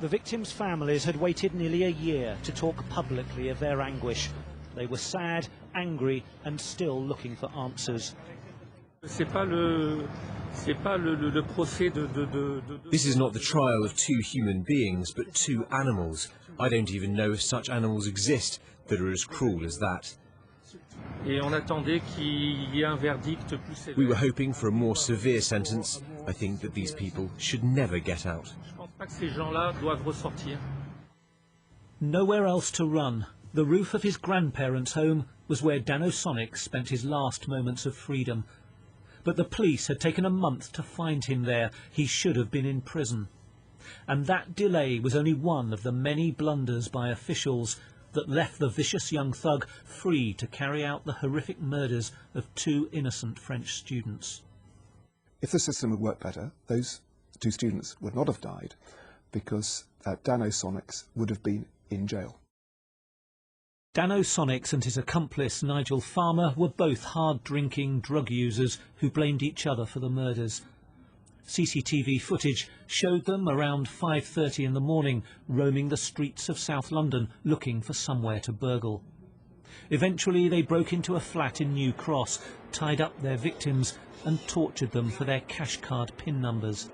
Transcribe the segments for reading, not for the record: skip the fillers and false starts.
The victims' families had waited nearly a year to talk publicly of their anguish. They were sad, angry, and still looking for answers. This is not the trial of two human beings, but two animals. I don't even know if such animals exist that are as cruel as that. We were hoping for a more severe sentence. I think that these people should never get out. Nowhere else to run. The roof of his grandparents' home was where Dano Sonic spent his last moments of freedom. But the police had taken a month to find him there. He should have been in prison. And that delay was only one of the many blunders by officials that left the vicious young thug free to carry out the horrific murders of two innocent French students. If the system had worked better, those two students would not have died, because Dano Sonics would have been in jail. Dano Sonics and his accomplice Nigel Farmer were both hard-drinking drug users who blamed each other for the murders. CCTV footage showed them around 5:30 in the morning roaming the streets of South London looking for somewhere to burgle. Eventually they broke into a flat in New Cross, tied up their victims and tortured them for their cash card PIN numbers.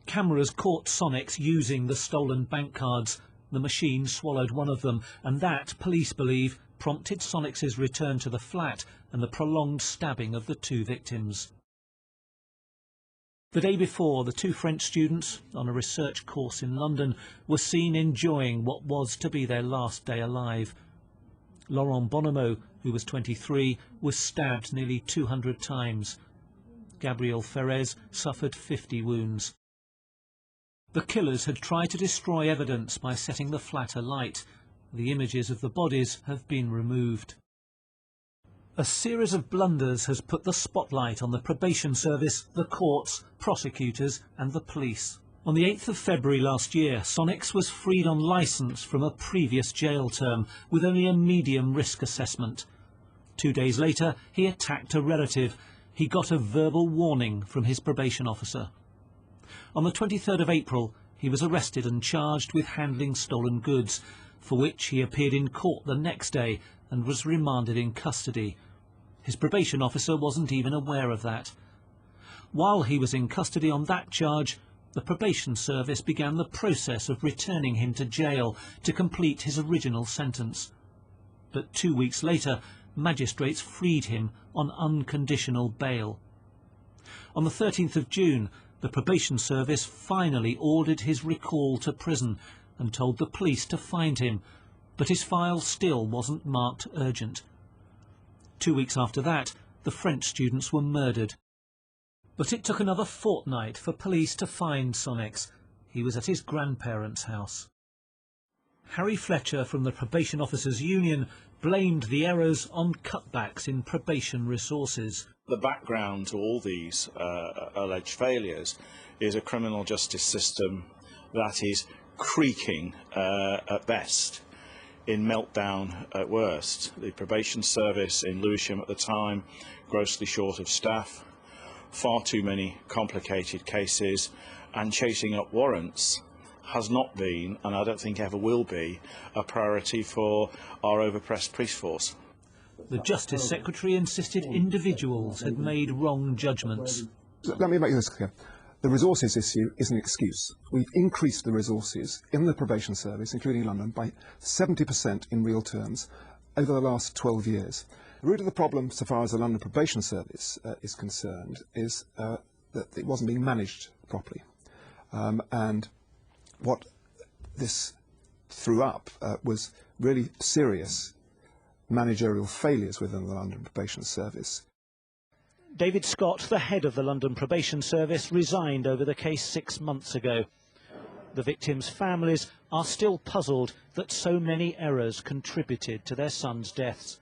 Cameras caught Sonics using the stolen bank cards. The machine swallowed one of them, and that, police believe, prompted Sonics' return to the flat and the prolonged stabbing of the two victims. The day before, the two French students, on a research course in London, were seen enjoying what was to be their last day alive. Laurent Bonomo, who was 23, was stabbed nearly 200 times. Gabriel Ferez suffered 50 wounds. The killers had tried to destroy evidence by setting the flat alight. The images of the bodies have been removed. A series of blunders has put the spotlight on the probation service, the courts, prosecutors and the police. On the 8th of February last year, Sonics was freed on licence from a previous jail term with only a medium risk assessment. 2 days later, he attacked a relative. He got a verbal warning from his probation officer. On the 23rd of April, he was arrested and charged with handling stolen goods, for which he appeared in court the next day and was remanded in custody. His probation officer wasn't even aware of that. While he was in custody on that charge, the probation service began the process of returning him to jail to complete his original sentence. But 2 weeks later, magistrates freed him on unconditional bail. On the 13th of June, the probation service finally ordered his recall to prison and told the police to find him, but his file still wasn't marked urgent. 2 weeks after that, the French students were murdered. But it took another fortnight for police to find Sonics. He was at his grandparents' house. Harry Fletcher from the Probation Officers Union blamed the errors on cutbacks in probation resources. The background to all these alleged failures is a criminal justice system that is creaking at best, in meltdown at worst. The probation service in Lewisham at the time, grossly short of staff, far too many complicated cases, and chasing up warrants has not been, and I don't think ever will be, a priority for our overpressed police force. The Justice Secretary insisted individuals had made wrong judgments. Let me make this clear. The resources issue is an excuse. We've increased the resources in the probation service, including London, by 70% in real terms over the last 12 years. The root of the problem, so far as the London Probation Service is concerned, is that it wasn't being managed properly. And what this threw up was really serious managerial failures within the London Probation Service. David Scott, the head of the London Probation Service, resigned over the case 6 months ago. The victims' families are still puzzled that so many errors contributed to their sons' deaths.